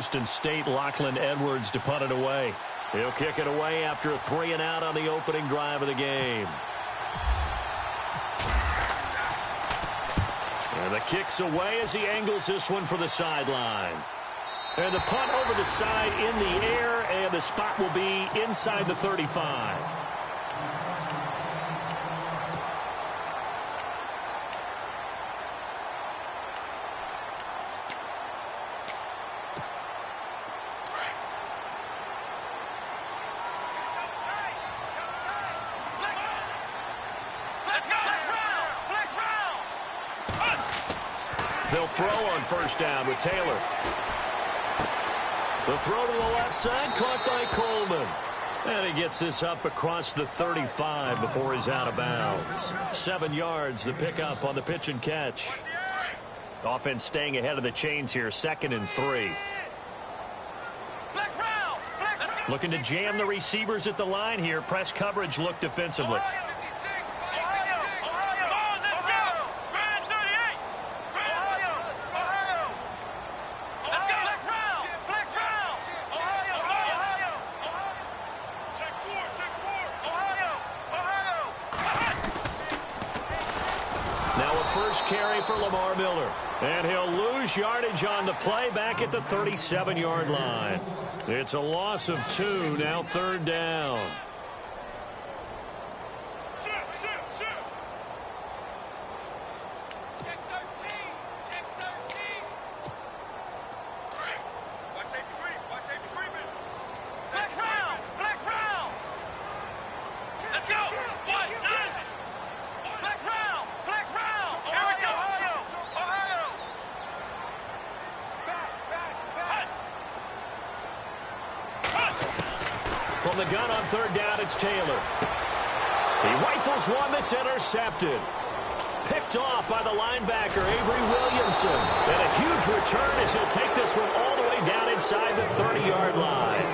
Houston State, Lachlan Edwards, to punt it away. He'll kick it away after a 3-and-out on the opening drive of the game. And the kick's away as he angles this one for the sideline. And the punt over the side in the air, and the spot will be inside the 35. They'll throw on first down with Taylor. The throw to the left side, caught by Coleman. And he gets this up across the 35 before he's out of bounds. 7 yards, the pickup on the pitch and catch. Offense staying ahead of the chains here, 2nd and 3. Looking to jam the receivers at the line here. Press coverage look defensively. Carry for Lamar Miller. And he'll lose yardage on the play back at the 37-yard line. It's a loss of 2, now 3rd down. From the gun on 3rd down, it's Taylor. He rifles one that's intercepted. Picked off by the linebacker, Avery Williamson. And a huge return as he'll take this one all the way down inside the 30-yard line.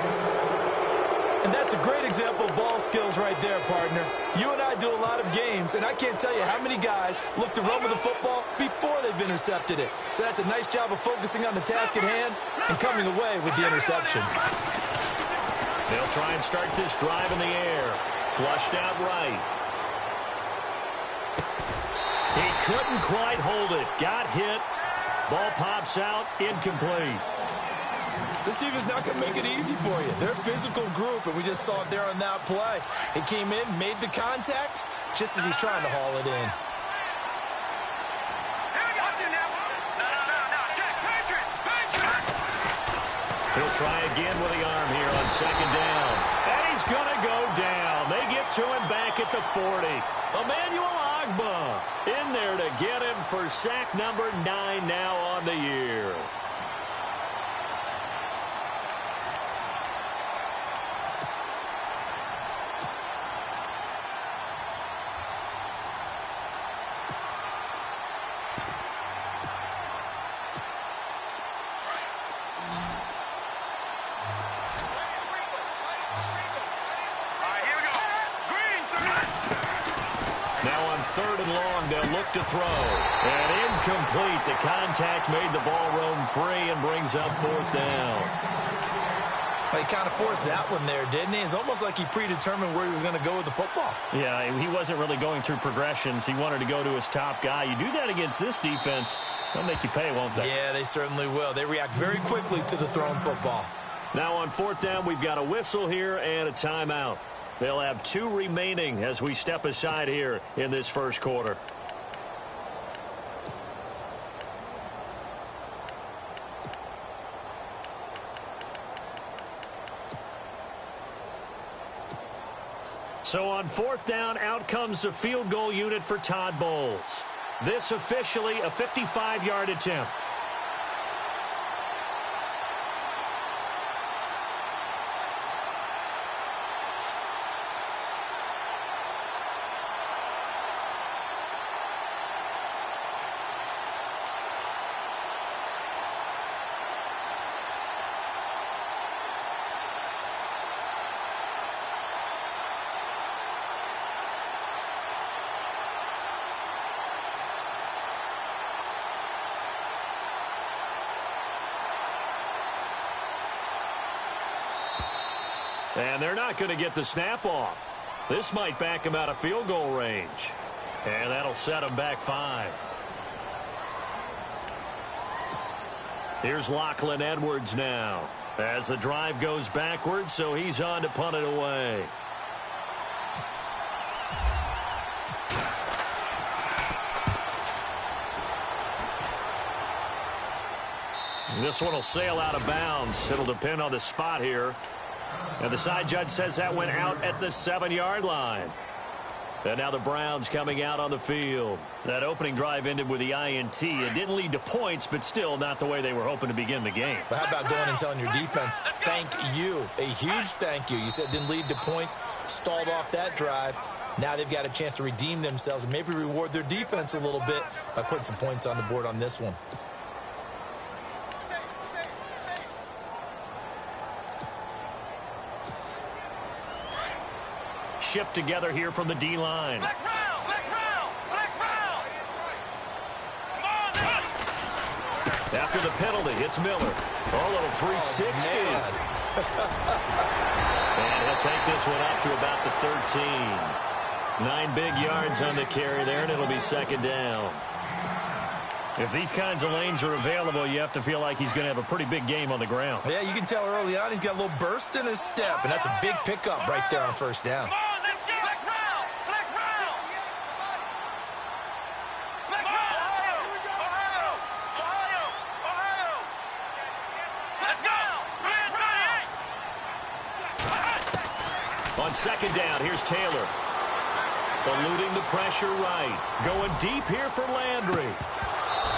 And that's a great example of ball skills right there, partner. You and I do a lot of games, and I can't tell you how many guys look to run with the football before they've intercepted it. So that's a nice job of focusing on the task at hand and coming away with the interception. They'll try and start this drive in the air. Flushed out right. He couldn't quite hold it. Got hit. Ball pops out. Incomplete. This team is not going to make it easy for you. They're a physical group, and we just saw it there on that play. He came in, made the contact, just as he's trying to haul it in. He'll try again with the arm here on 2nd down. And he's going to go down. They get to him back at the 40. Emmanuel Ogbah in there to get him for sack number 9 now on the year. Now on 3rd and long, they'll look to throw. And incomplete. The contact made the ball roam free and brings up 4th down. Well, he kind of forced that one there, didn't he? It's almost like he predetermined where he was going to go with the football. Yeah, he wasn't really going through progressions. He wanted to go to his top guy. You do that against this defense, they'll make you pay, won't they? Yeah, they certainly will. They react very quickly to the thrown football. Now on 4th down, we've got a whistle here and a timeout. They'll have 2 remaining as we step aside here in this first quarter. So on 4th down, out comes the field goal unit for Todd Bowles. This officially a 55-yard attempt. And they're not going to get the snap off. This might back him out of field goal range. And that'll set him back 5. Here's Lachlan Edwards now as the drive goes backwards, so he's on to punt it away. This one will sail out of bounds. It'll depend on the spot here. And the side judge says that went out at the 7-yard line. And now the Browns coming out on the field. That opening drive ended with the INT. It didn't lead to points, but still not the way they were hoping to begin the game. But how about going and telling your defense, thank you, a huge thank you. You said it didn't lead to points, stalled off that drive. Now they've got a chance to redeem themselves and maybe reward their defense a little bit by putting some points on the board on this one. Shift together here from the D-line. After the penalty, it's Miller. Oh, little 360. And he'll take this one up to about the 13. 9 big yards on the carry there, and it'll be second down. If these kinds of lanes are available, you have to feel like he's going to have a pretty big game on the ground. Yeah, you can tell early on he's got a little burst in his step, and that's a big pickup right there on first down. On second down, here's Taylor. Eluding the pressure right. Going deep here for Landry.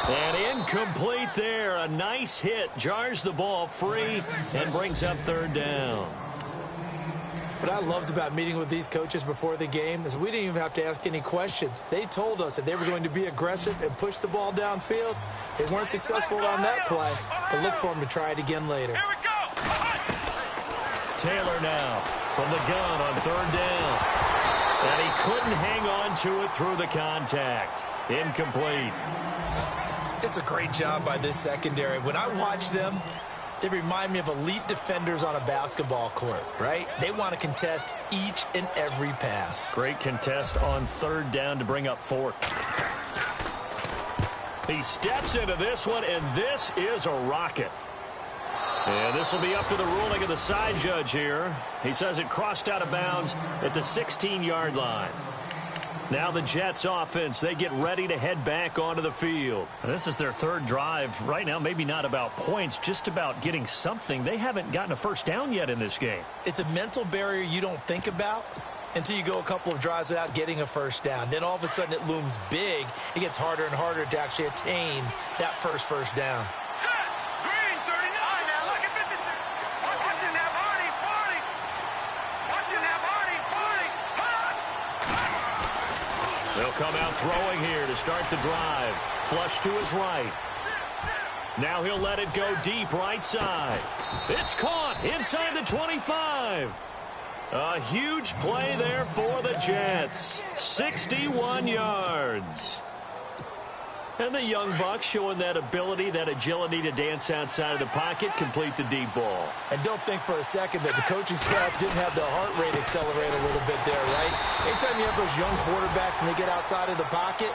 And incomplete there. A nice hit. Jars the ball free and brings up third down. What I loved about meeting with these coaches before the game is we didn't even have to ask any questions. They told us that they were going to be aggressive and push the ball downfield. They weren't successful on that play, but look for them to try it again later. Taylor now from the gun on third down. And he couldn't hang on to it through the contact. Incomplete. It's a great job by this secondary. When I watch them, they remind me of elite defenders on a basketball court, right? They want to contest each and every pass. Great contest on third down to bring up fourth. He steps into this one, and this is a rocket. And this will be up to the ruling of the side judge here. He says it crossed out of bounds at the 16-yard line. Now the Jets offense, they get ready to head back onto the field. This is their third drive. Right now, maybe not about points, just about getting something. They haven't gotten a first down yet in this game. It's a mental barrier you don't think about until you go a couple of drives without getting a first down. Then all of a sudden it looms big. It gets harder and harder to actually attain that first down. They'll come out throwing here to start the drive. Flush to his right. Now he'll let it go deep right side. It's caught inside the 25. A huge play there for the Jets. 61 yards. And the young buck showing that ability, that agility to dance outside of the pocket, complete the deep ball. And don't think for a second that the coaching staff didn't have the heart rate accelerate a little bit there, right? Anytime you have those young quarterbacks and they get outside of the pocket,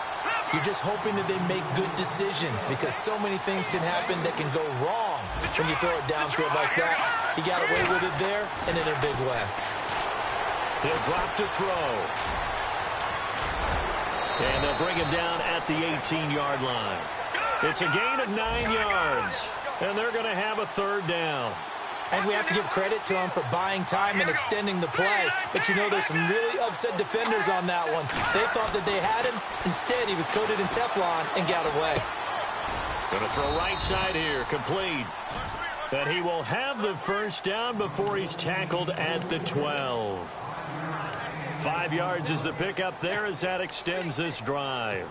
you're just hoping that they make good decisions because so many things can happen that can go wrong when you throw it downfield like that. He got away with it there and in a big way. He'll drop to throw. And they'll bring him down at the 18-yard line. It's a gain of 9 yards. And they're going to have a third down. And we have to give credit to him for buying time and extending the play. But you know, there's some really upset defenders on that one. They thought that they had him. Instead, he was coated in Teflon and got away. Going to throw right side here, complete. But he will have the first down before he's tackled at the 12. 5 yards is the pickup there as that extends this drive.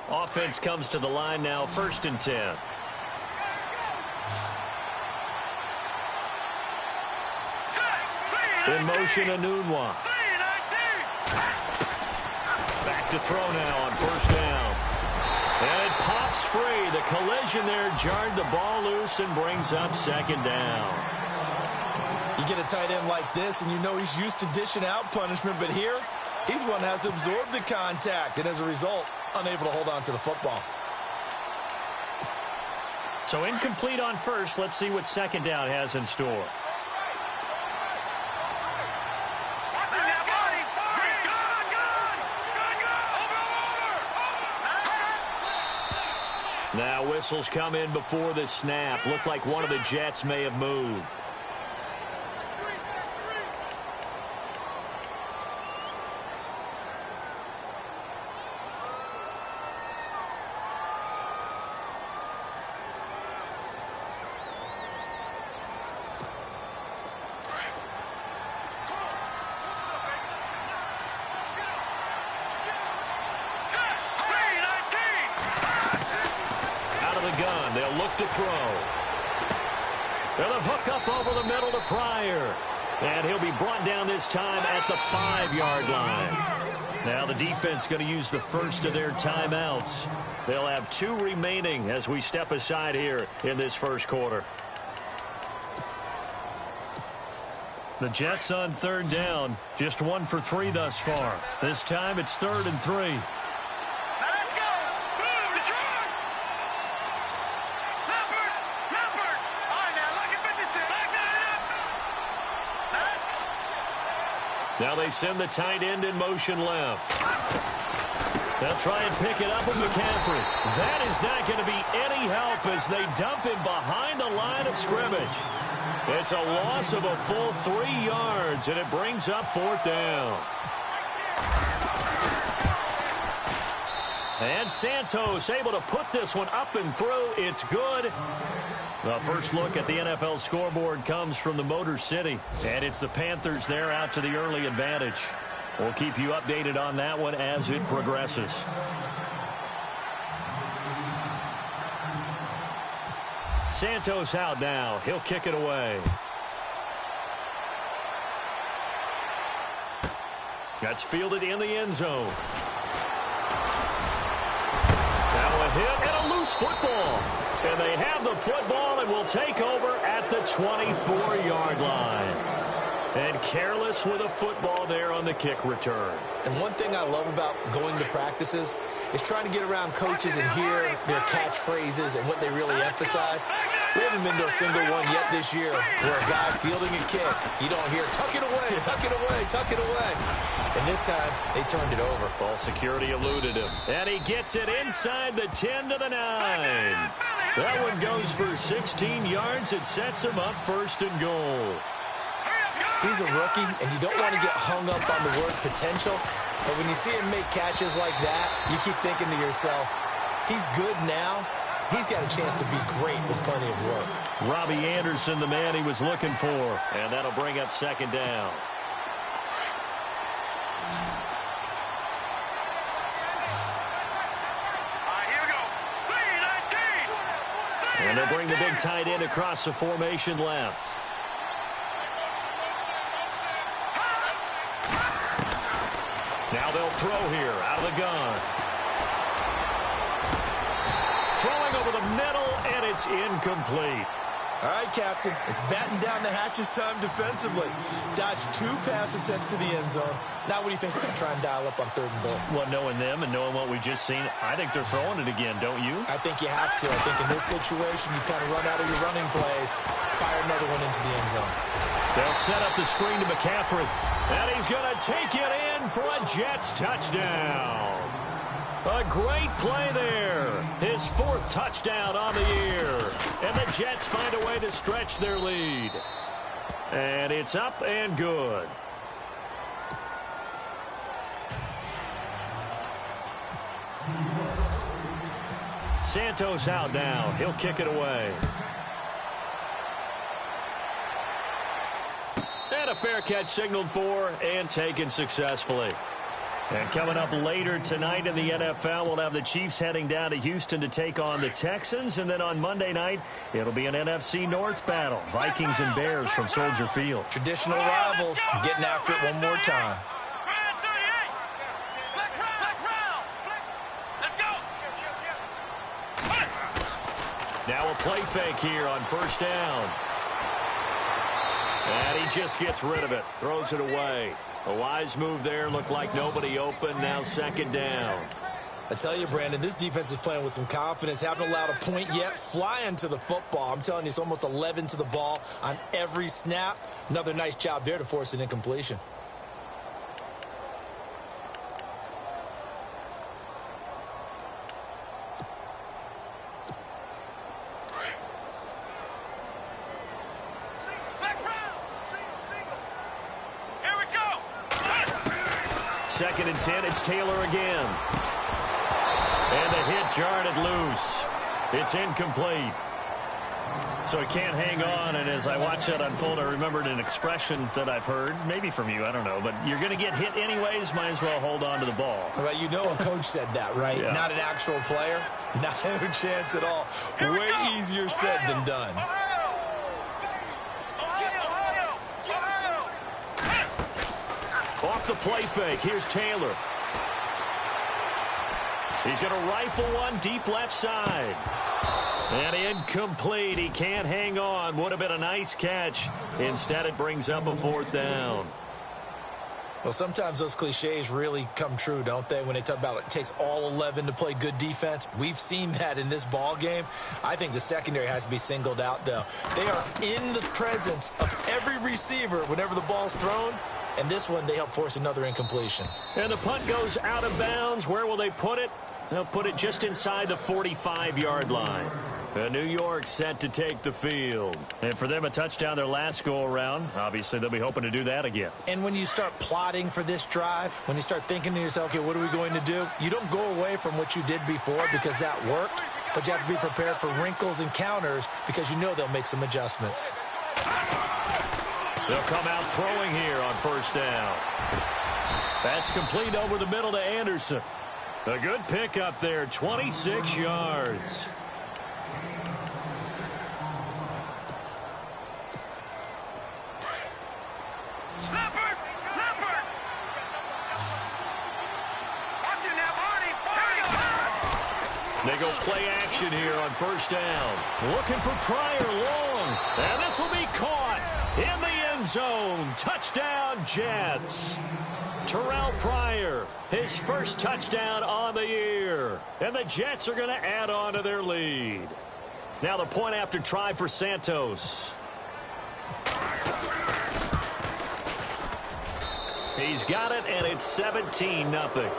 Offense comes to the line now, 1st and 10. In motion, Anunwa. Back to throw now on 1st down. And it pops free. The collision there jarred the ball loose and brings up 2nd down. You get a tight end like this, and you know he's used to dishing out punishment, but here, he's one that has to absorb the contact, and as a result, unable to hold on to the football. So incomplete on first. Let's see what second down has in store. Now whistles come in before the snap. Looked like one of the Jets may have moved. Gun. They'll look to throw. They'll hook up over the middle to Pryor. And he'll be brought down this time at the 5-yard line. Now the defense going to use the first of their timeouts. They'll have 2 remaining as we step aside here in this first quarter. The Jets on third down. Just 1 for 3 thus far. This time it's 3rd and 3. Now they send the tight end in motion left. They'll try and pick it up with McCaffrey. That is not going to be any help as they dump him behind the line of scrimmage. It's a loss of a full 3 yards, and it brings up 4th down. And Santos able to put this one up and through. It's good. The first look at the NFL scoreboard comes from the Motor City, and it's the Panthers there out to the early advantage. We'll keep you updated on that one as it progresses. Santos out now. He'll kick it away. That's fielded in the end zone. Now a hit and a loose football. And they have the football and will take over at the 24-yard line. And careless with a football there on the kick return. And one thing I love about going to practices is trying to get around coaches and hear their catchphrases and what they really emphasize. We haven't been to a single one yet this year where a guy fielding a kick, you don't hear, tuck it away, tuck it away, tuck it away. And this time, they turned it over. Ball security eluded him. And he gets it inside the 10 to the 9. That one goes for 16 yards. It sets him up 1st and goal. He's a rookie, and you don't want to get hung up on the word potential. But when you see him make catches like that, you keep thinking to yourself, he's good now. He's got a chance to be great with plenty of work. Robbie Anderson, the man he was looking for. And that'll bring up 2nd down. And they'll bring the big tight end across the formation left. Now they'll throw here out of the gun. Throwing over the middle, and it's incomplete. All right, Captain. It's batten down the hatches time defensively. Dodged 2 pass attempts to the end zone. Now what do you think they're going to try and dial up on 3rd and goal? Well, knowing them and knowing what we just seen, I think they're throwing it again, don't you? I think you have to. I think in this situation, you kind of run out of your running plays, fire another one into the end zone. They'll set up the screen to McCaffrey. And he's going to take it in for a Jets touchdown. A great play there. His 4th touchdown on the year. And the Jets find a way to stretch their lead. And it's up and good. Santos out now. He'll kick it away. And a fair catch signaled for and taken successfully. And coming up later tonight in the NFL, we'll have the Chiefs heading down to Houston to take on the Texans. And then on Monday night, it'll be an NFC North battle. Vikings and Bears from Soldier Field. Traditional rivals getting after it one more time. Now a play fake here on 1st down. And he just gets rid of it. Throws it away. A wise move there. Looked like nobody open. Now second down. I tell you, Brandon, this defense is playing with some confidence. Haven't allowed a point yet. Flying to the football. I'm telling you, it's almost 11 to the ball on every snap. Another nice job there to force an incompletion. Second and 10, it's Taylor again. And the hit jarred it loose. It's incomplete. So he can't hang on, and as I watch that unfold, I remembered an expression that I've heard, maybe from you, I don't know, but you're going to get hit anyways, might as well hold on to the ball. Well, you know a coach said that, right? Yeah. Not an actual player. Not a chance at all. Way easier said than done. Off the play fake, here's Taylor. He's going to rifle one deep left side. And incomplete. He can't hang on. Would have been a nice catch. Instead, it brings up a fourth down. Well, sometimes those cliches really come true, don't they? When they talk about it takes all 11 to play good defense. We've seen that in this ball game. I think the secondary has to be singled out, though. They are in the presence of every receiver whenever the ball's thrown. And this one, they help force another incompletion. And the punt goes out of bounds. Where will they put it? They'll put it just inside the 45-yard line. New York set to take the field. And for them, a touchdown their last go-around. Obviously, they'll be hoping to do that again. And when you start plotting for this drive, when you start thinking to yourself, okay, what are we going to do? You don't go away from what you did before because that worked, but you have to be prepared for wrinkles and counters because you know they'll make some adjustments. They'll come out throwing here on first down. That's complete over the middle to Anderson. A good pickup there, 26 yards. They go play action here on first down. Looking for Pryor long. And this will be caught in the end zone. Touchdown, Jets. Terrell Pryor, his first touchdown on the year. And the Jets are going to add on to their lead. Now the point after try for Santos. He's got it, and it's 17-0.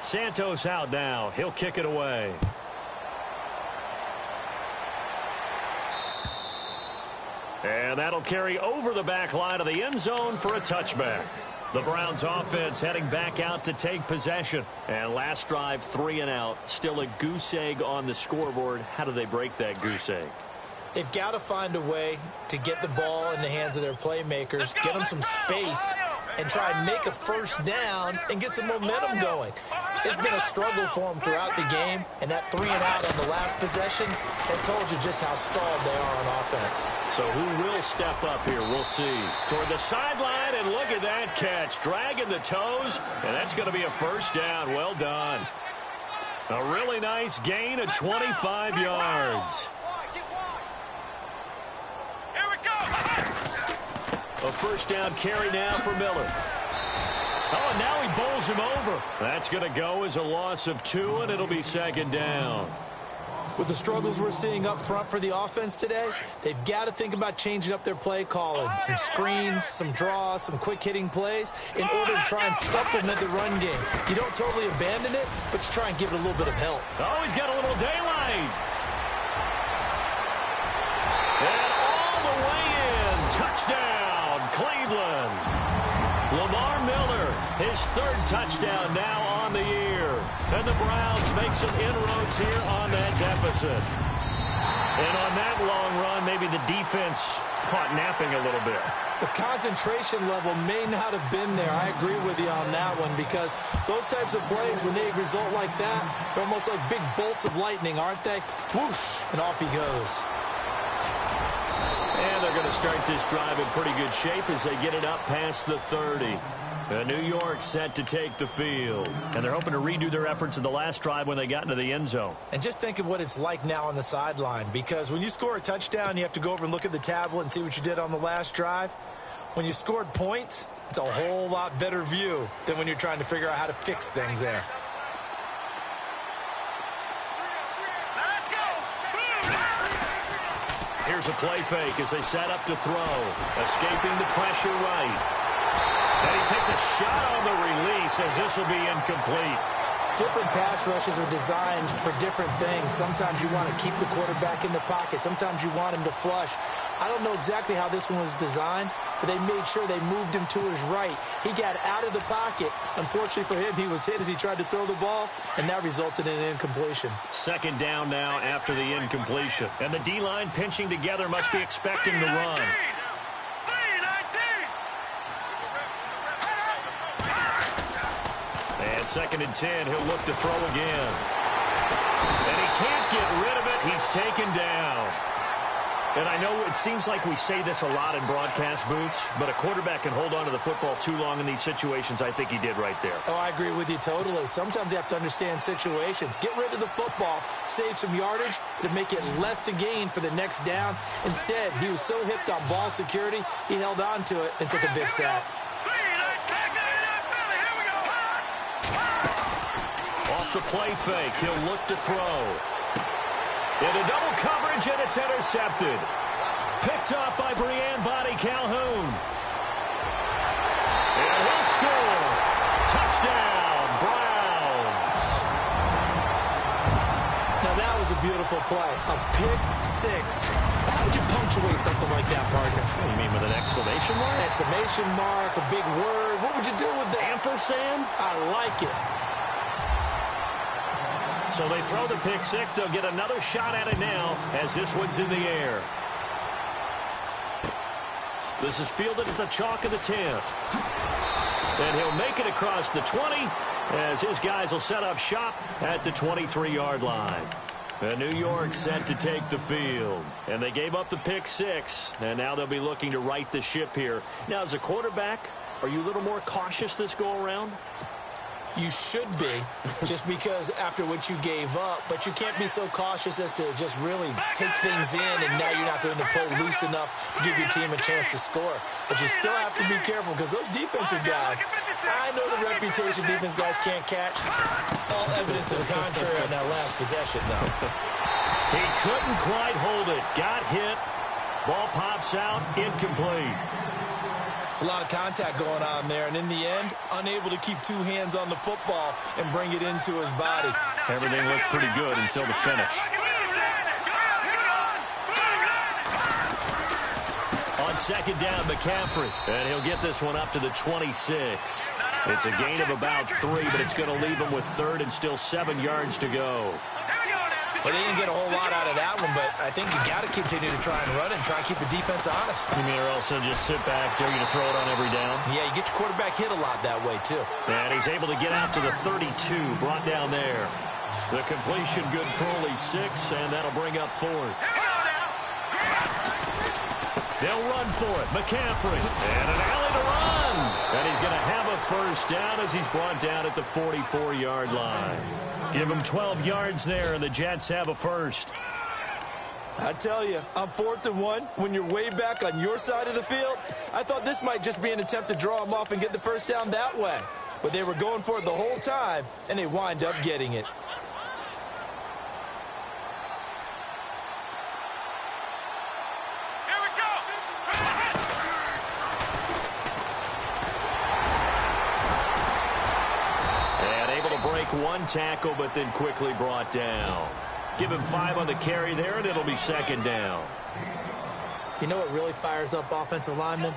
Santos out now. He'll kick it away. And that'll carry over the back line of the end zone for a touchback. The Browns offense heading back out to take possession. And last drive, 3 and out. Still a goose egg on the scoreboard. How do they break that goose egg? They've got to find a way to get the ball in the hands of their playmakers, get them some space, and try and make a first down and get some momentum going. It's been a struggle for them throughout the game, and that 3 and out on the last possession had told you just how stalled they are on offense. So who will step up here? We'll see. Toward the sideline, and look at that catch. Dragging the toes, and that's going to be a first down. Well done. A really nice gain of 25 yards. A first down carry now for Miller. Oh, and now he bowls him over. That's going to go as a loss of 2, and it'll be second down. With the struggles we're seeing up front for the offense today, they've got to think about changing up their play calling. Some screens, some draws, some quick-hitting plays in order to try and supplement the run game. You don't totally abandon it, but you try and give it a little bit of help. Oh, he's got a little daylight. And all the way in. Touchdown, Cleveland. Lamar Miller, his 3rd touchdown now on the year. And the Browns make some inroads here on that deficit. And on that long run, maybe the defense caught napping a little bit. The concentration level may not have been there. I agree with you on that one, because those types of plays, when they result like that, they're almost like big bolts of lightning, aren't they? Whoosh, and off he goes. And they're going to start this drive in pretty good shape as they get it up past the 30. New York set to take the field. And they're hoping to redo their efforts in the last drive when they got into the end zone. And just think of what it's like now on the sideline, because when you score a touchdown, you have to go over and look at the tablet and see what you did on the last drive. When you scored points, it's a whole lot better view than when you're trying to figure out how to fix things there. Here's a play fake as they set up to throw. Escaping the pressure right. And he takes a shot on the release as this will be incomplete. Different pass rushes are designed for different things. Sometimes you want to keep the quarterback in the pocket. Sometimes you want him to flush. I don't know exactly how this one was designed, but they made sure they moved him to his right. He got out of the pocket. Unfortunately for him, he was hit as he tried to throw the ball, and that resulted in an incompletion. Second down now after the incompletion. And the D-line pinching together must be expecting the run. And 2nd and 10, he'll look to throw again. And he can't get rid of it. He's taken down. And I know it seems like we say this a lot in broadcast booths, but a quarterback can hold on to the football too long in these situations. I think he did right there. Oh, I agree with you totally. Sometimes you have to understand situations. Get rid of the football, save some yardage to make it less to gain for the next down. Instead, he was so hipped on ball security, he held on to it and took a big sack. Off the play fake, he'll look to throw. Into double coverage, and it's intercepted. Picked off by Brian Body Calhoun. And he'll score. Touchdown, Browns. Now that was a beautiful play. A pick six. How would you punctuate something like that, partner? What do you mean, with an exclamation mark? Exclamation mark, a big word. What would you do with that? Ampersand? I like it. So they throw the pick six. They'll get another shot at it now as this one's in the air. This is fielded at the chalk of the 10. And he'll make it across the 20 as his guys will set up shop at the 23-yard line. And New York set to take the field. And they gave up the pick six. And now they'll be looking to right the ship here. Now, as a quarterback, are you a little more cautious this go-around? You should be, just because after what you gave up, but you can't be so cautious as to just really take things in, and now you're not going to play loose enough to give your team a chance to score. But you still have to be careful, because those defensive guys, I know the reputation defense guys can't catch. All evidence to the contrary on that last possession, though. He couldn't quite hold it. Got hit. Ball pops out. Incomplete. It's a lot of contact going on there, and in the end, unable to keep two hands on the football and bring it into his body. Everything looked pretty good until the finish. On second down, McCaffrey, and he'll get this one up to the 26. It's a gain of about 3, but it's going to leave him with third and still 7 yards to go. Well, they didn't get a whole lot out of that one, but I think you got to continue to try and run it and try and keep the defense honest. You mean, or also just sit back, dare you to throw it on every down? Yeah, you get your quarterback hit a lot that way, too. And he's able to get out to the 32, brought down there. The completion good for only 6, and that'll bring up fourth. They'll run for it. McCaffrey, and an alley to run. And he's going to have a first down as he's brought down at the 44-yard line. Give him 12 yards there, and the Jets have a first. I tell you, on 4th and 1, when you're way back on your side of the field, I thought this might just be an attempt to draw him off and get the first down that way. But they were going for it the whole time, and they wind up getting it. One tackle, but then quickly brought down. Give him 5 on the carry there, and it'll be second down. You know what really fires up offensive linemen?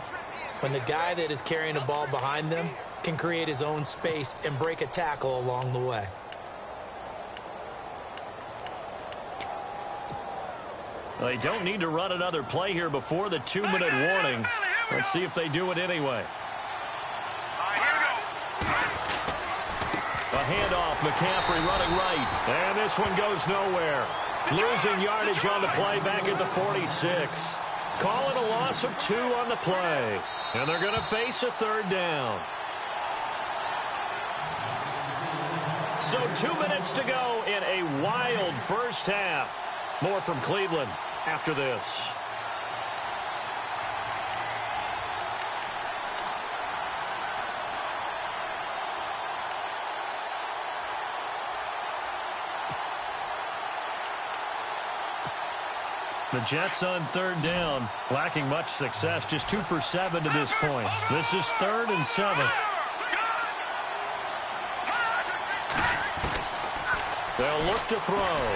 When the guy that is carrying the ball behind them can create his own space and break a tackle along the way. They don't need to run another play here before the 2-minute warning. Let's see if they do it anyway. A handoff, McCaffrey running right. And this one goes nowhere. Losing yardage on the play back at the 46. Calling a loss of 2 on the play. And they're going to face a 3rd down. So 2 minutes to go in a wild first half. More from Cleveland after this. The Jets on 3rd down, lacking much success, just 2 for 7 to this point. This is 3rd and 7. They'll look to throw.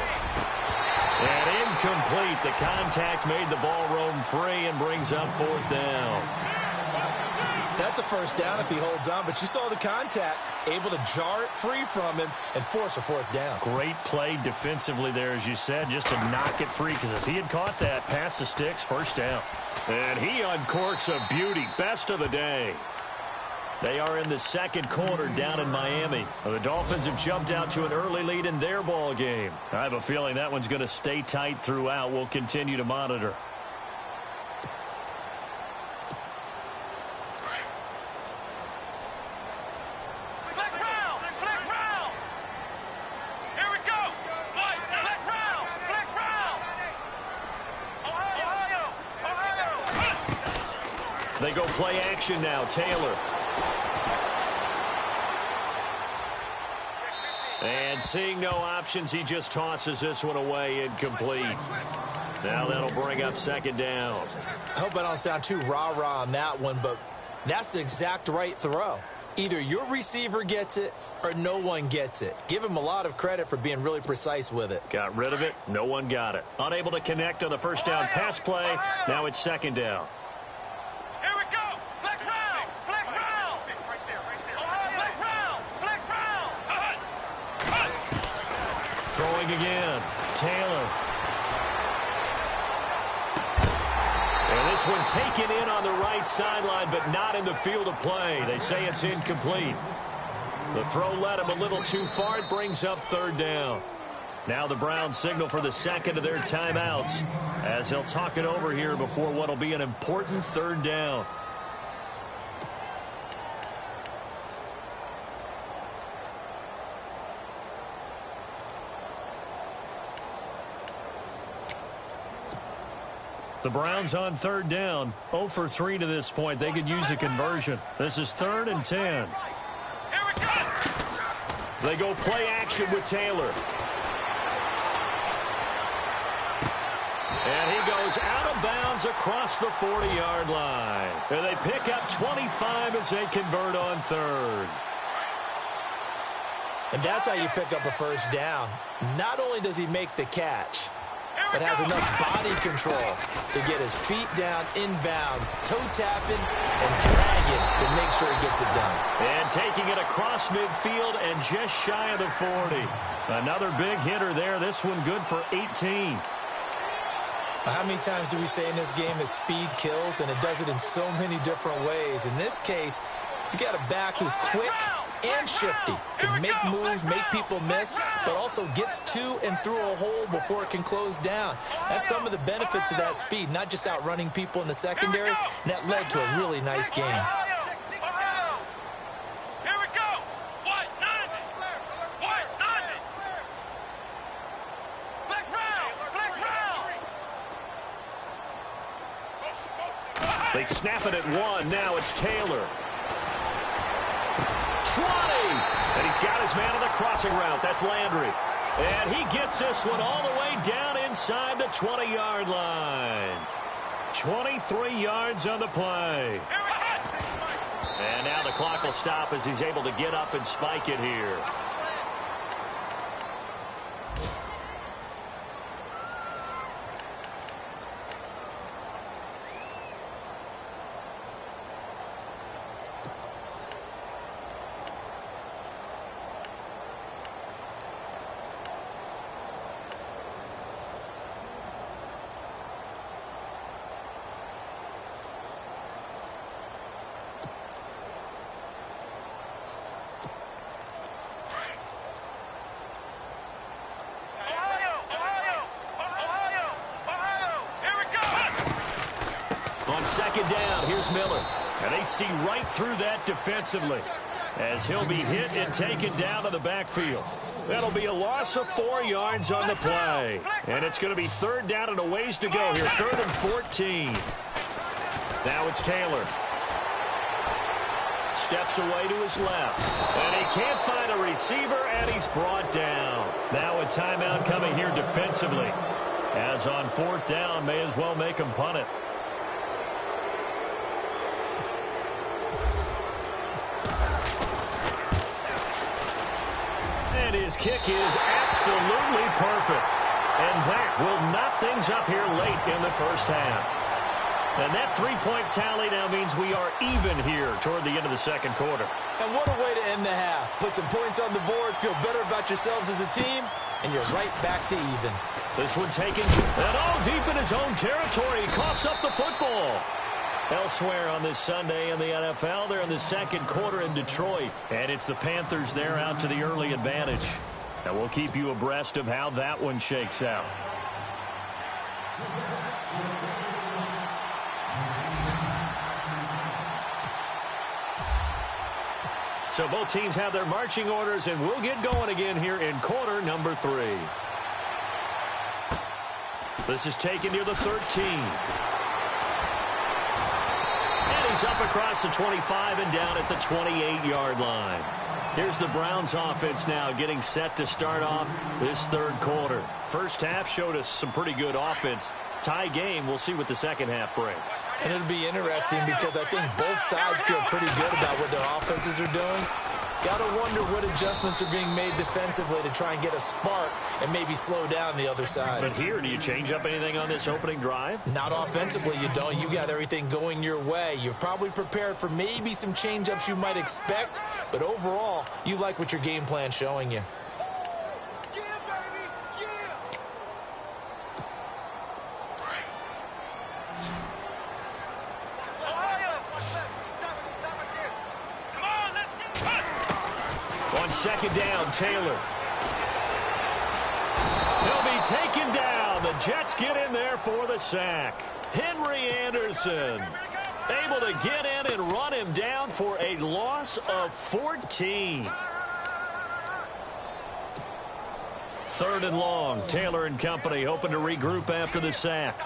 And incomplete. The contact made the ball roam free and brings up 4th down. That's a first down if he holds on, but you saw the contact, able to jar it free from him and force a 4th down. Great play defensively there, as you said, just to knock it free, because if he had caught that, pass the sticks, 1st down. And he uncorks a beauty, best of the day. They are in the 2nd quarter down in Miami. The Dolphins have jumped out to an early lead in their ball game. I have a feeling that one's going to stay tight throughout. We'll continue to monitor. They go play action now. Taylor. And seeing no options, he just tosses this one away, incomplete. Now that'll bring up 2nd down. I hope I don't sound too rah-rah on that one, but that's the exact right throw. Either your receiver gets it or no one gets it. Give him a lot of credit for being really precise with it. Got rid of it. No one got it. Unable to connect on the 1st down pass play. Now it's 2nd down. Throwing again. Taylor. And this one taken in on the right sideline, but not in the field of play. They say it's incomplete. The throw led him a little too far. It brings up 3rd down. Now the Browns signal for the 2nd of their timeouts as they'll talk it over here before what will be an important 3rd down. The Browns on 3rd down, 0 for 3 to this point. They could use a conversion. This is 3rd and 10. They go play action with Taylor. And he goes out of bounds across the 40-yard line. And they pick up 25 as they convert on 3rd. And that's how you pick up a 1st down. Not only does he make the catch, but has enough body control to get his feet down inbounds, toe tapping, and dragging to make sure he gets it done. And taking it across midfield and just shy of the 40. Another big hitter there. This one good for 18. How many times do we say in this game that speed kills, and it does it in so many different ways? In this case, you got a back who's quick and shifty, can make moves, make people miss, but also gets to and through a hole before it can close down. That's some of the benefits of that speed, not just outrunning people in the secondary, and that led to a really nice game. They snap it at 1. Now it's Taylor. 20. And he's got his man on the crossing route. That's Landry. And he gets this one all the way down inside the 20-yard line. 23 yards on the play. And now the clock will stop as he's able to get up and spike it here. second down. Here's Miller. And they see right through that defensively as he'll be hit and taken down to the backfield. That'll be a loss of 4 yards on the play. And it's going to be third down and a ways to go here. 3rd and 14. Now it's Taylor. Steps away to his left. And he can't find a receiver, and he's brought down. Now a timeout coming here defensively. As on 4th down, may as well make him punt it. And his kick is absolutely perfect. And that will knot things up here late in the first half. And that 3-point tally now means we are even here toward the end of the second quarter. And what a way to end the half. Put some points on the board, feel better about yourselves as a team, and you're right back to even. This one taken, and all deep in his own territory. He coughs up the football. Elsewhere on this Sunday in the NFL, they're in the second quarter in Detroit. And it's the Panthers there out to the early advantage. And we'll keep you abreast of how that one shakes out. So both teams have their marching orders, and we'll get going again here in quarter number 3. This is taken near the 13. And he's up across the 25 and down at the 28-yard line. Here's the Browns offense now getting set to start off this third quarter. First half showed us some pretty good offense. Tie game, we'll see what the second half brings. And it'll be interesting because I think both sides feel pretty good about what their offenses are doing. Got to wonder what adjustments are being made defensively to try and get a spark and maybe slow down the other side. But here, do you change up anything on this opening drive? Not offensively, you don't. You got everything going your way. You've probably prepared for maybe some change-ups you might expect, but overall, you like what your game plan's showing you. Second down, Taylor. He'll be taken down. The Jets get in there for the sack. Henry Anderson able to get in and run him down for a loss of 14. 3rd and long. Taylor and company hoping to regroup after the sack.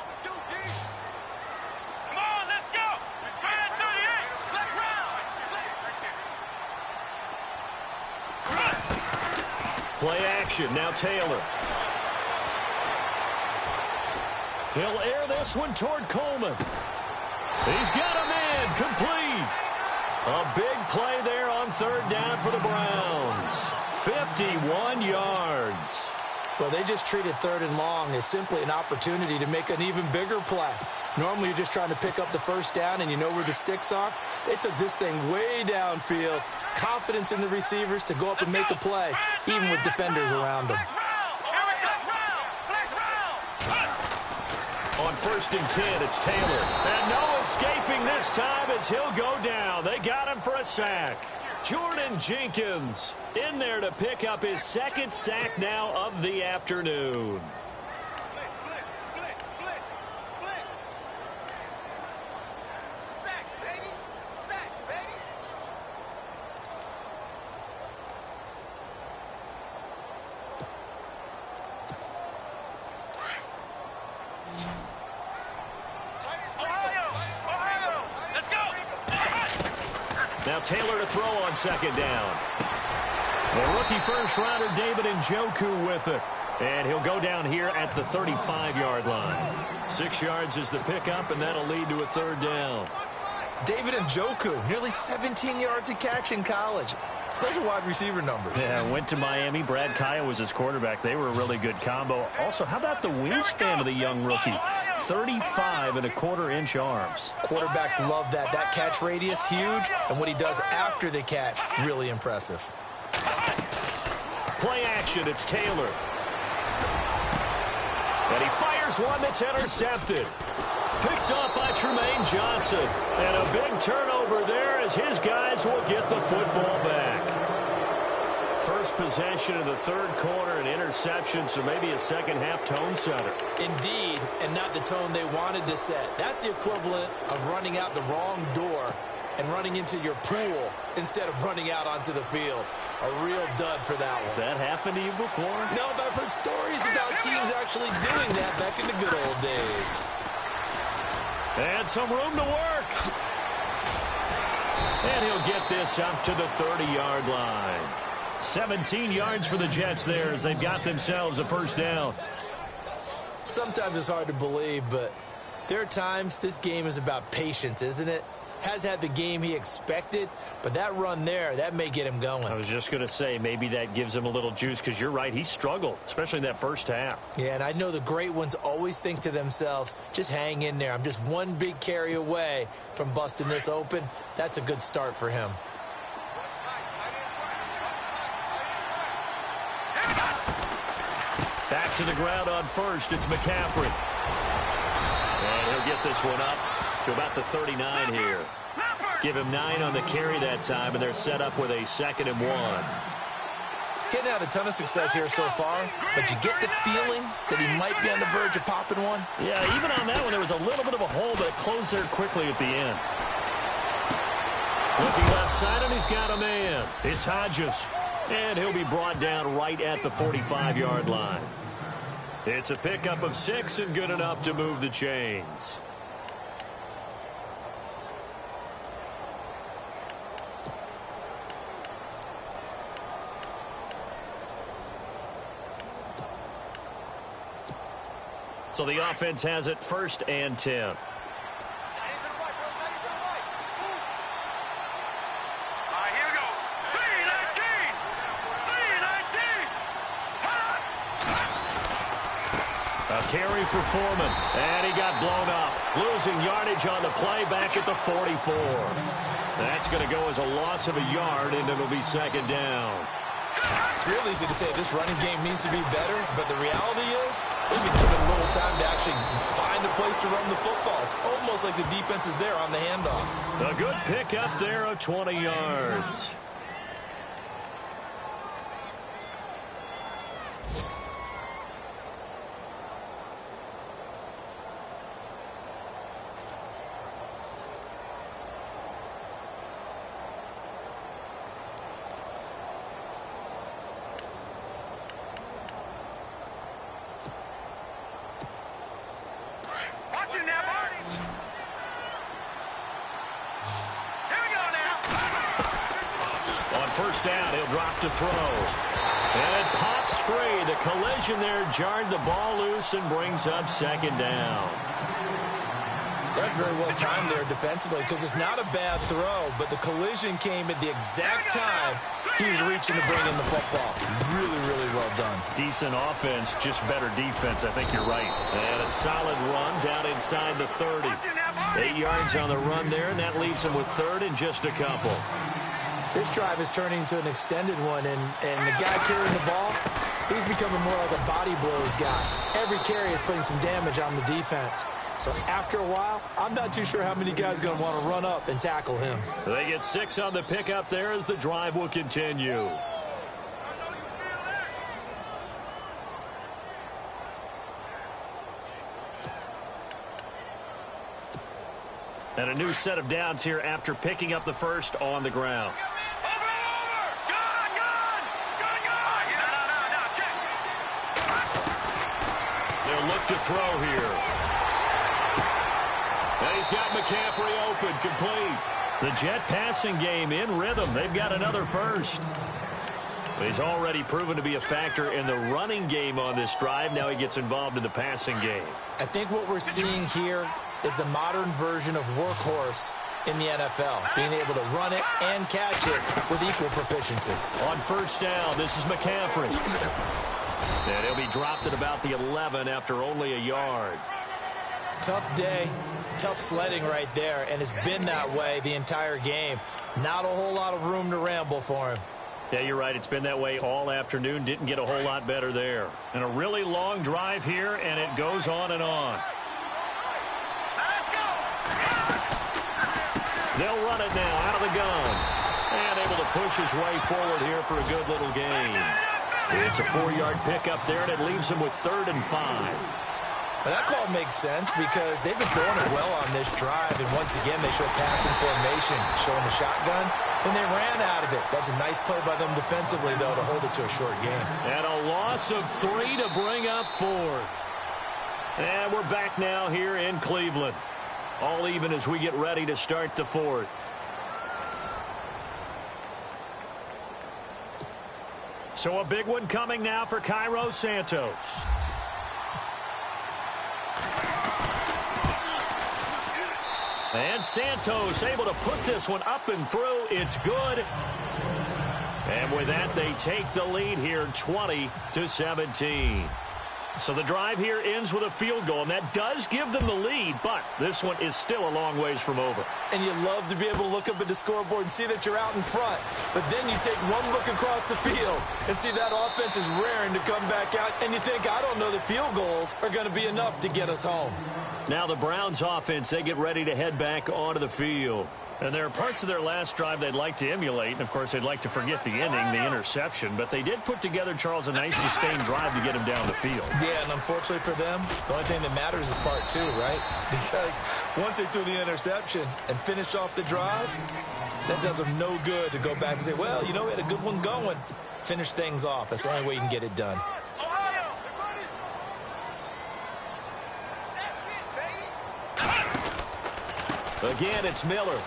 Play action. Now Taylor. He'll air this one toward Coleman. He's got him in. Complete. A big play there on 3rd down for the Browns. 51 yards. Well, they just treated 3rd and long as simply an opportunity to make an even bigger play. Normally, you're just trying to pick up the first down and you know where the sticks are. They took this thing way downfield. Confidence in the receivers to go up and make a play, even with defenders around them. On 1st and 10, it's Taylor. And no escaping this time as he'll go down. They got him for a sack. Jordan Jenkins in there to pick up his 2nd sack now of the afternoon. Now Taylor to throw on 2nd down. The rookie first-rounder David Njoku with it. And he'll go down here at the 35-yard line. 6 yards is the pickup, and that'll lead to a 3rd down. David Njoku, nearly 17 yards a catch in college. Those are wide receiver numbers. Yeah, went to Miami. Brad Kaya was his quarterback. They were a really good combo. Also, how about the wingspan of the young rookie? 35.25-inch arms. Quarterbacks love that. That catch radius, huge. And what he does after the catch, really impressive. Play action. It's Taylor. And he fires one that's intercepted. Picked off by Tremaine Johnson. And a big turnover there as his guys will get the football back. first possession of the third quarter, an interception, so maybe a second-half tone setter. Indeed, and not the tone they wanted to set. That's the equivalent of running out the wrong door and running into your pool instead of running out onto the field. A real dud for that one. Has that happened to you before? No, but I've heard stories about teams actually doing that back in the good old days. And some room to work. And he'll get this up to the 30-yard line. 17 yards for the Jets there as they've got themselves a first down. Sometimes it's hard to believe, but there are times this game is about patience, isn't it? Has had the game he expected, but that run there, that may get him going. I was just going to say, maybe that gives him a little juice because you're right, he struggled, especially in that first half. Yeah, and I know the great ones always think to themselves, just hang in there. I'm just one big carry away from busting this open. That's a good start for him. Back to the ground on first, it's McCaffrey. And he'll get this one up to about the 39 here. Give him 9 on the carry that time, and they're set up with a 2nd and 1. Getting out a ton of success here so far, but you get the feeling that he might be on the verge of popping one. Yeah, even on that one, there was a little bit of a hole, but it closed there quickly at the end. Looking left side, and he's got a man. It's Hodges, and he'll be brought down right at the 45-yard line. It's a pickup of 6 and good enough to move the chains. So the offense has it 1st and 10. Here we go. 319. A carry for Foreman, and he got blown up. Losing yardage on the play back at the 44. That's going to go as a loss of a yard, and it'll be 2nd down. It's real easy to say this running game needs to be better, but the reality is they've been given a little time to actually find a place to run the football. It's almost like the defense is there on the handoff. A good pick up there of 20 yards. First down, he'll drop to throw. And it pops free. The collision there jarred the ball loose and brings up 2nd down. That's very well timed there defensively because it's not a bad throw, but the collision came at the exact time he was reaching to bring in the football. Really, really well done. Decent offense, just better defense. I think you're right. And a solid run down inside the 30. 8 yards on the run there, and that leaves him with 3rd and just a couple. This drive is turning into an extended one, and the guy carrying the ball, he's becoming more like a body blows guy. Every carry is putting some damage on the defense. So after a while, I'm not too sure how many guys are going to want to run up and tackle him. They get 6 on the pickup there as the drive will continue. And a new set of downs here after picking up the first on the ground. They'll look to throw here. And he's got McCaffrey open, complete. The Jet passing game in rhythm. They've got another first. He's already proven to be a factor in the running game on this drive. Now he gets involved in the passing game. I think what we're seeing here is the modern version of workhorse in the NFL, being able to run it and catch it with equal proficiency. On first down, this is McCaffrey. And he'll be dropped at about the 11 after only a yard. Tough day, tough sledding right there, and it's been that way the entire game. Not a whole lot of room to ramble for him. Yeah, you're right. It's been that way all afternoon. Didn't get a whole lot better there. And a really long drive here, and it goes on and on. They'll run it now out of the gun. And able to push his way forward here for a good little gain. It's a 4-yard pickup there, and it leaves him with 3rd and 5. Now that call makes sense because they've been throwing it well on this drive, and once again they show passing formation, showing the shotgun, and they ran out of it. That's a nice play by them defensively, though, to hold it to a short game. And a loss of 3 to bring up 4th. And we're back now here in Cleveland. All even as we get ready to start the 4th. So a big one coming now for Cairo Santos. And Santos able to put this one up and through. It's good. And with that, they take the lead here 20-17. So the drive here ends with a field goal, and that does give them the lead, but this one is still a long ways from over. And you love to be able to look up at the scoreboard and see that you're out in front. But then you take one look across the field and see that offense is raring to come back out, and you think, I don't know, the field goals are going to be enough to get us home. Now the Browns offense, they get ready to head back onto the field. And there are parts of their last drive they'd like to emulate. And, of course, they'd like to forget the inning, the interception. But they did put together, Charles, a nice sustained drive to get him down the field. Yeah, and unfortunately for them, the only thing that matters is part 2, right? Because once they threw the interception and finished off the drive, that does them no good to go back and say, well, you know, we had a good one going. Finish things off. That's the only way you can get it done. Again, it's Miller.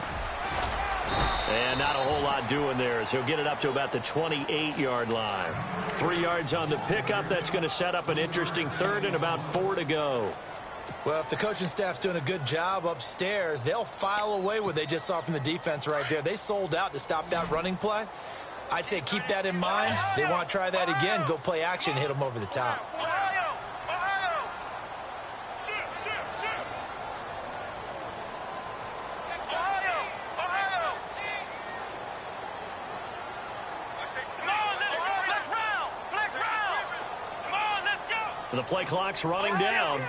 And not a whole lot doing there as he'll get it up to about the 28-yard line. 3 yards on the pickup. That's going to set up an interesting 3rd and about 4 to go. Well, if the coaching staff's doing a good job upstairs, they'll file away what they just saw from the defense right there. They sold out to stop that running play. I'd say keep that in mind. They want to try that again. Go play action, hit them over the top. The play clock's running down.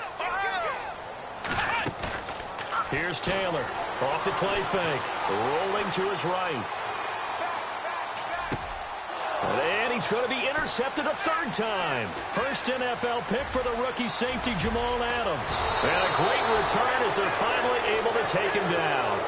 Here's Taylor. Off the play fake. Rolling to his right. And he's going to be intercepted a 3rd time. First NFL pick for the rookie safety, Jamal Adams. And a great return as they're finally able to take him down.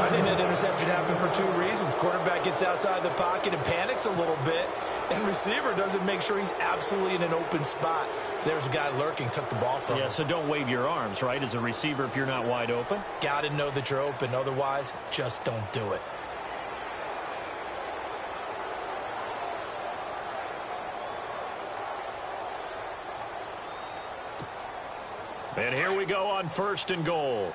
I think that interception happened for 2 reasons. Quarterback gets outside the pocket and panics a little bit. And receiver doesn't make sure he's absolutely in an open spot. So there's a guy lurking, took the ball from him. Yeah, so don't wave your arms, right, as a receiver if you're not wide open. Got to know that you're open. Otherwise, just don't do it. And here we go on 1st and goal.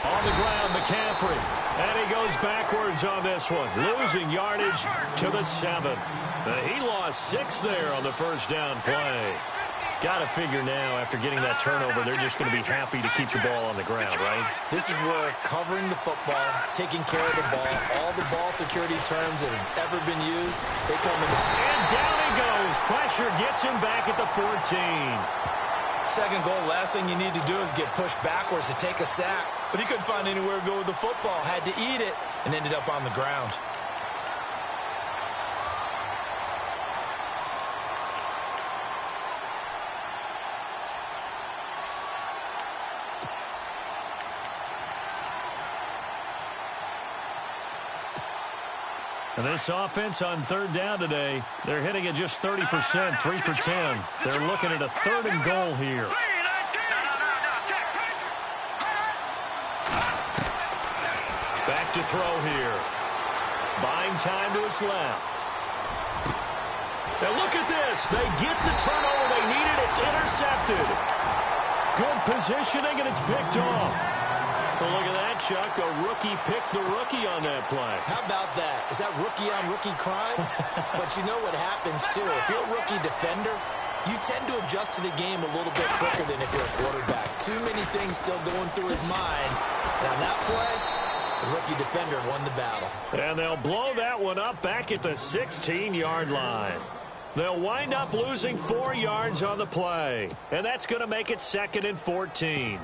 On the ground, McCaffrey. And he goes backwards on this one. Losing yardage to the 7. He lost 6 there on the first down play. Got to figure now, after getting that turnover, they're just going to be happy to keep the ball on the ground, right? This is where covering the football, taking care of the ball, all the ball security terms that have ever been used, they come in. And down he goes. Pressure gets him back at the 14. Second goal, last thing you need to do is get pushed backwards to take a sack. But he couldn't find anywhere to go with the football. Had to eat it and ended up on the ground. And this offense on 3rd down today, they're hitting at just 30%, 3 for 10. They're looking at a 3rd and goal here. Back to throw here. Buying time to his left. Now look at this. They get the turnover they needed. It's intercepted. Good positioning, and it's picked off. Well, look at that, Chuck. A rookie picked the rookie on that play. How about that? Is that rookie-on-rookie crime? But you know what happens, too. If you're a rookie defender, you tend to adjust to the game a little bit quicker than if you're a quarterback. Too many things still going through his mind. And on that play, the rookie defender won the battle. And they'll blow that one up back at the 16-yard line. They'll wind up losing 4 yards on the play. And that's going to make it 2nd and 14.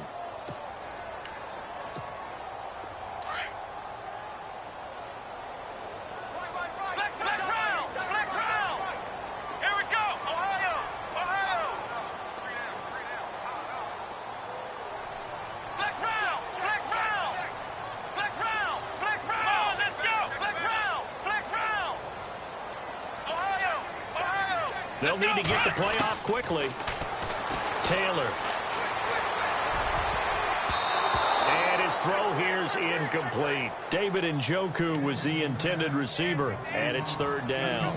They'll need to get the play off quickly. Taylor. And his throw here's incomplete. David Njoku was the intended receiver, and it's 3rd down.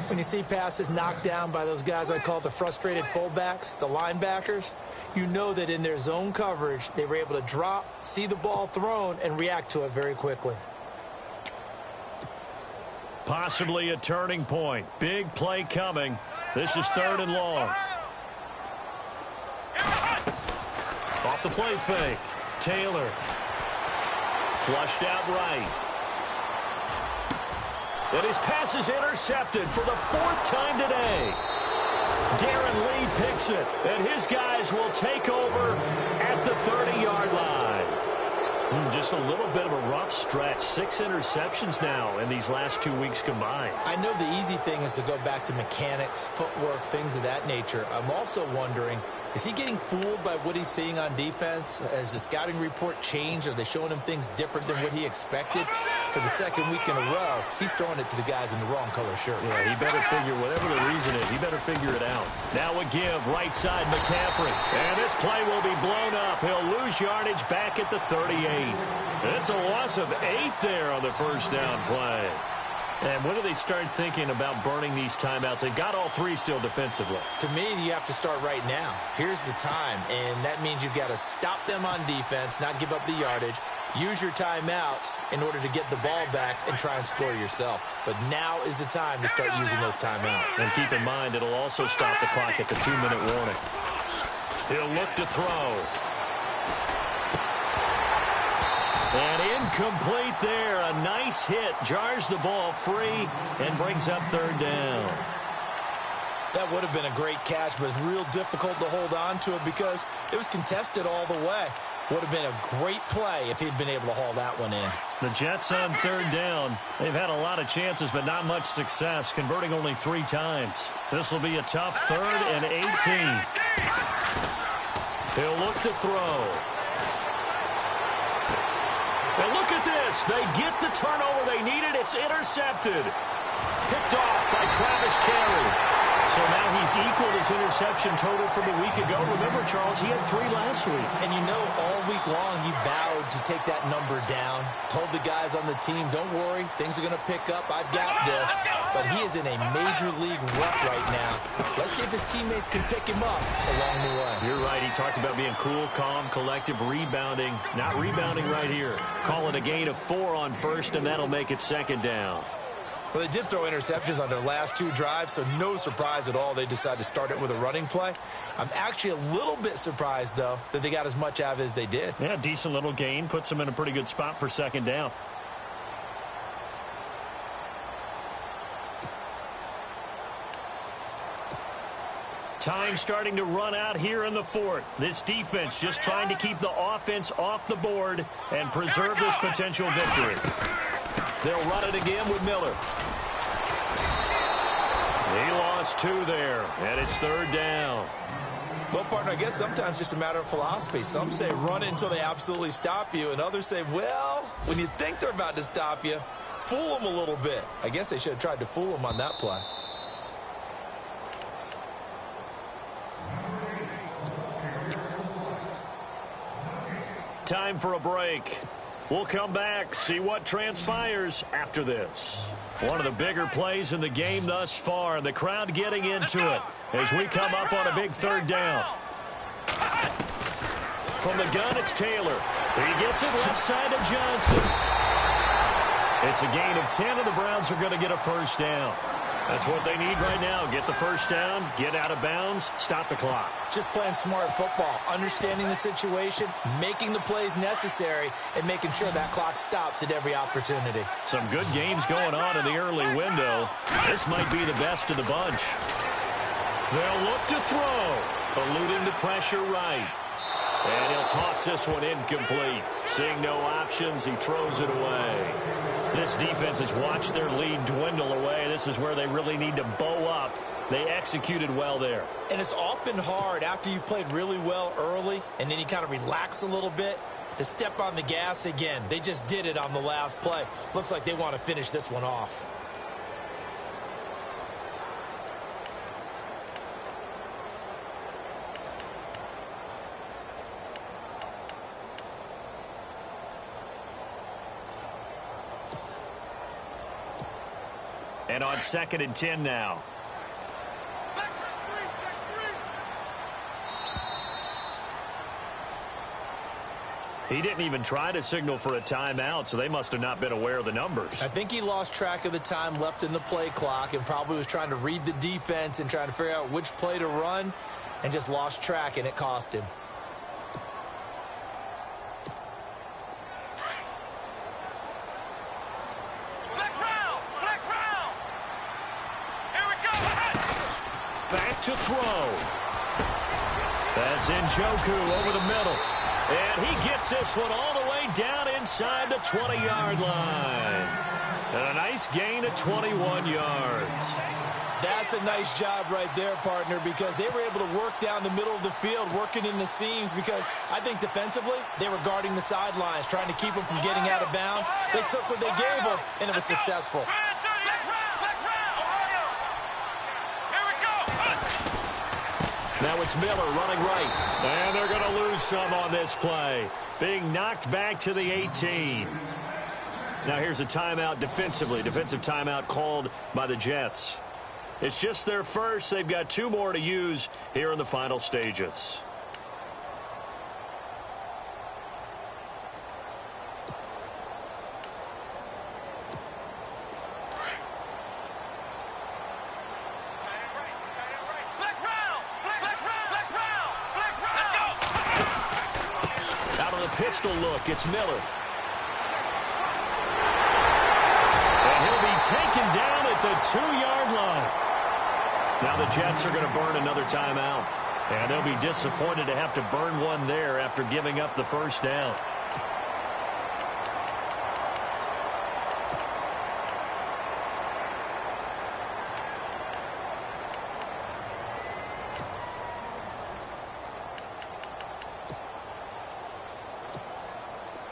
When you see passes knocked down by those guys I call the frustrated fullbacks, the linebackers, you know that in their zone coverage, they were able to drop, see the ball thrown, and react to it very quickly. Possibly a turning point. Big play coming. This is 3rd and long. Off the play fake. Taylor. Flushed out right. And his pass is intercepted for the 4th time today. Darren Lee picks it, and his guys will take over at the 30-yard line. Just a little bit of a rough stretch. 6 interceptions now in these last 2 weeks combined. I know the easy thing is to go back to mechanics, footwork, things of that nature. I'm also wondering, is he getting fooled by what he's seeing on defense? Has the scouting report changed? Are they showing him things different than what he expected? For the 2nd week in a row, he's throwing it to the guys in the wrong color shirt. Yeah, he better figure, whatever the reason is, he better figure it out. Now a give, right side McCaffrey. And this play will be blown up. He'll lose yardage back at the 38. It's a loss of 8 there on the 1st down play. And when do they start thinking about burning these timeouts? They've got all 3 still defensively. To me, you have to start right now. Here's the time, and that means you've got to stop them on defense, not give up the yardage, use your timeouts in order to get the ball back and try and score yourself. But now is the time to start using those timeouts. And keep in mind, it'll also stop the clock at the 2-minute warning. He'll look to throw. And incomplete there. A nice hit. Jars the ball free and brings up 3rd down. That would have been a great catch, but it's real difficult to hold on to it because it was contested all the way. Would have been a great play if he'd been able to haul that one in. The Jets on 3rd down. They've had a lot of chances, but not much success, converting only 3 times. This will be a tough 3rd and 18. He'll look to throw. And look at this. They get the turnover they needed. It's intercepted. Picked off by Travis Carey. So now he's equaled his interception total from a week ago. Remember, Charles, he had 3 last week. And you know, all week long he vowed to take that number down. Told the guys on the team, don't worry, things are going to pick up. I've got this. But he is in a major league rut right now. Let's see if his teammates can pick him up along the way. You're right. He talked about being cool, calm, collective, rebounding. Not rebounding right here. Call it a gain of 4 on 1st, and that'll make it 2nd down. Well, they did throw interceptions on their last 2 drives, so no surprise at all they decided to start it with a running play. I'm actually a little bit surprised, though, that they got as much out of it as they did. Yeah, decent little gain. Puts them in a pretty good spot for 2nd down. Time starting to run out here in the 4th. This defense just trying to keep the offense off the board and preserve this potential victory. They'll run it again with Miller. He lost 2 there, and it's 3rd down. Well, partner, I guess sometimes it's just a matter of philosophy. Some say run it until they absolutely stop you, and others say, well, when you think they're about to stop you, fool them a little bit. I guess they should have tried to fool them on that play. Time for a break. We'll come back, see what transpires after this. One of the bigger plays in the game thus far, and the crowd getting into it as we come up on a big 3rd down. From the gun, it's Taylor. He gets it left side to Johnson. It's a gain of 10, and the Browns are going to get a 1st down. That's what they need right now. Get the 1st down, get out of bounds, stop the clock. Just playing smart football, understanding the situation, making the plays necessary, and making sure that clock stops at every opportunity. Some good games going on in the early window. This might be the best of the bunch. They'll look to throw, eluding the pressure right. And he'll toss this one incomplete. Seeing no options, he throws it away. This defense has watched their lead dwindle away. This is where they really need to bow up. They executed well there. And it's often hard after you've played really well early and then you kind of relax a little bit to step on the gas again. They just did it on the last play. Looks like they want to finish this one off. And on 2nd and 10 now. He didn't even try to signal for a timeout, so they must have not been aware of the numbers. I think he lost track of the time left in the play clock and probably was trying to read the defense and trying to figure out which play to run and just lost track, and it cost him. Back to throw. That's Njoku over the middle. And he gets this one all the way down inside the 20-yard line. And a nice gain of 21 yards. That's a nice job right there, partner, because they were able to work down the middle of the field, working in the seams, because I think defensively they were guarding the sidelines, trying to keep them from getting out of bounds. They took what they gave them, and it was successful. Now it's Miller running right. And they're going to lose some on this play. Being knocked back to the 18. Now here's a timeout defensively. Defensive timeout called by the Jets. It's just their first. They've got 2 more to use here in the final stages. Pistol look, it's Miller. And he'll be taken down at the 2-yard line. Now the Jets are going to burn another timeout. And they'll be disappointed to have to burn one there after giving up the first down.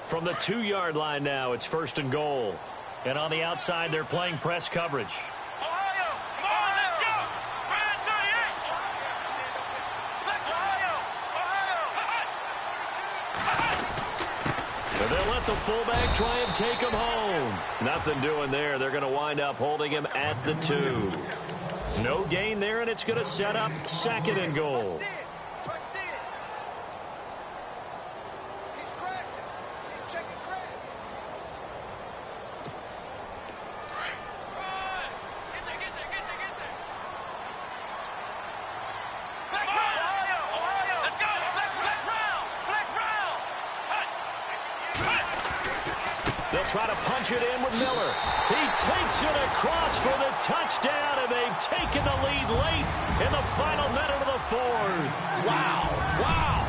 From the 2-yard line now, it's 1st and goal. And on the outside, they're playing press coverage. Ohio, come on, let's go! Red 38! Ohio! So they'll let the fullback try and take him home. Nothing doing there. They're going to wind up holding him at the 2. No gain there, and it's going to set up 2nd and goal. They'll try to punch it in with Miller. He takes it across for the touchdown, and they've taken the lead late in the final minute of the 4th. Wow, wow,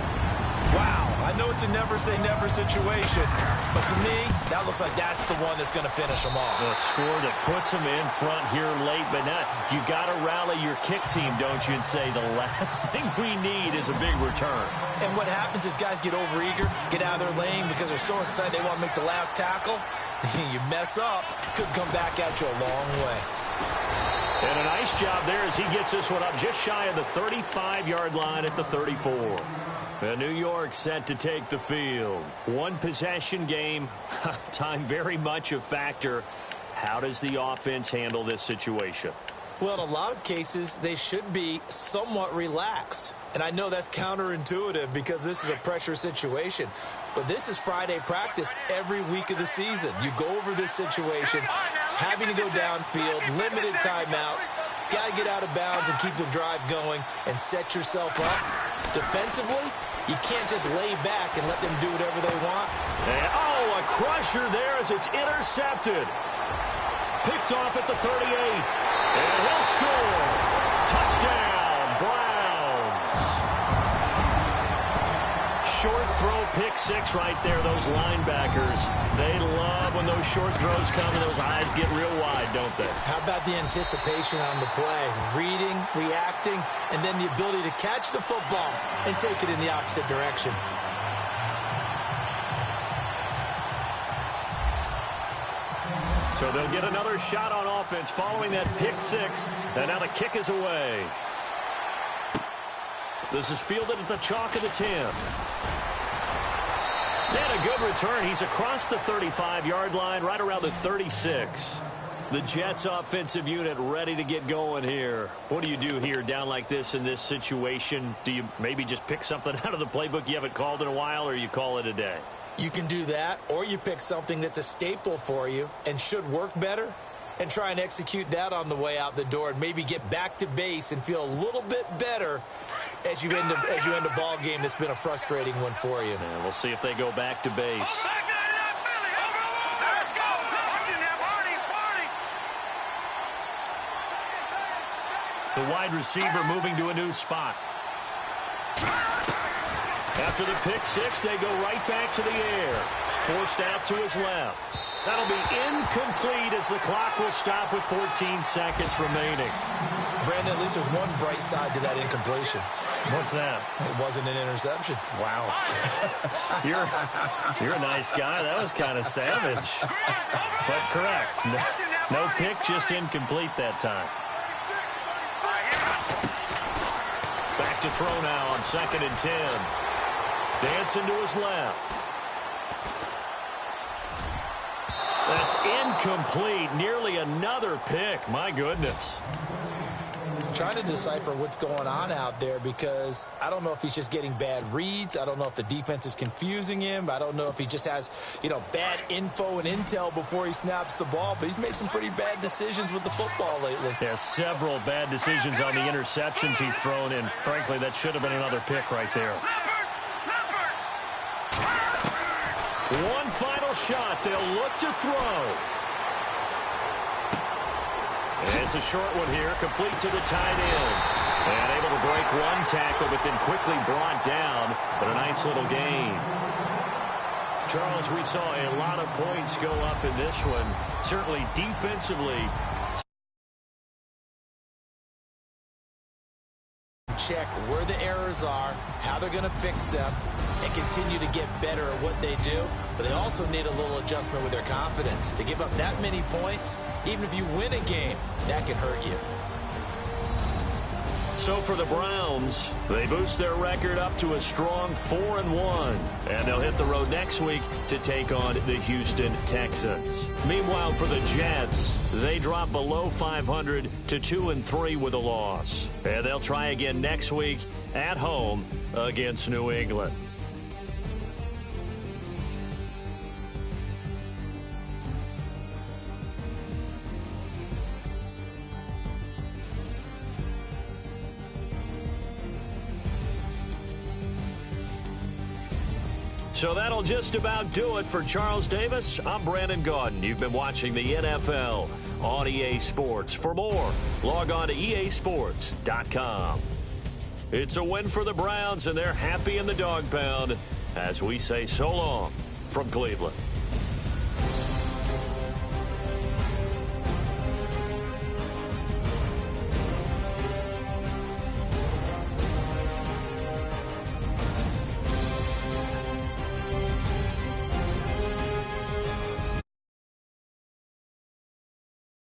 wow. I know it's a never-say-never situation, but to me, that looks like that's the one that's going to finish them off. The score that puts them in front here late, but not. You got to rally your kick team, don't you, and say the last thing we need is a big return. And what happens is guys get overeager, get out of their lane because they're so excited they want to make the last tackle. You mess up, could come back at you a long way. And a nice job there as he gets this one up just shy of the 35-yard line at the 34. And New York set to take the field. One possession game. Time very much a factor. How does the offense handle this situation? Well, in a lot of cases, they should be somewhat relaxed. And I know that's counterintuitive because this is a pressure situation. But this is Friday practice every week of the season. You go over this situation, having to go downfield, limited timeouts, got to get out of bounds and keep the drive going and set yourself up. Defensively, you can't just lay back and let them do whatever they want. And, oh, a crusher there as it's intercepted. Picked off at the 38. And pick six right there, those linebackers. They love when those short throws come and those eyes get real wide, don't they? How about the anticipation on the play? Reading, reacting, and then the ability to catch the football and take it in the opposite direction. So they'll get another shot on offense following that pick six. And now the kick is away. This is fielded at the chalk of the 10. And a good return. He's across the 35-yard line, right around the 36. The Jets offensive unit ready to get going here. What do you do here down like this in this situation? Do you maybe just pick something out of the playbook you haven't called in a while, or you call it a day? You can do that, or you pick something that's a staple for you and should work better and try and execute that on the way out the door and maybe get back to base and feel a little bit better as you end a ball game that's been a frustrating one for you. And we'll see if they go back to base. The wide receiver moving to a new spot. After the pick six, they go right back to the air. Forced out to his left. That'll be incomplete as the clock will stop with 14 seconds remaining. Brandon, at least there's one bright side to that incompletion. What's that? It wasn't an interception. Wow. You're a nice guy. That was kind of savage. But correct. No pick, just incomplete that time. Back to throw now on 2nd and 10. Dancing to his left. That's incomplete. Nearly another pick. My goodness. Trying to decipher what's going on out there because I don't know if he's just getting bad reads. I don't know if the defense is confusing him. I don't know if he just has, bad info and intel before he snaps the ball. But he's made some pretty bad decisions with the football lately. Yeah, several bad decisions on the interceptions he's thrown in. Frankly, that should have been another pick right there. One final shot. They'll look to throw. And it's a short one here, complete to the tight end. And able to break one tackle, but then quickly brought down. But a nice little gain. Charles, we saw a lot of points go up in this one. Certainly defensively. Check where the errors are, how they're going to fix them, and continue to get better at what they do. But they also need a little adjustment with their confidence. To give up that many points, even if you win a game, that can hurt you. So for the Browns, they boost their record up to a strong 4-1. And they'll hit the road next week to take on the Houston Texans. Meanwhile, for the Jets, they drop below 500 to 2-3 with a loss. And they'll try again next week at home against New England. So that'll just about do it for Charles Davis. I'm Brandon Gaudin. You've been watching the NFL on EA Sports. For more, log on to easports.com. It's a win for the Browns, and they're happy in the dog pound as we say so long from Cleveland.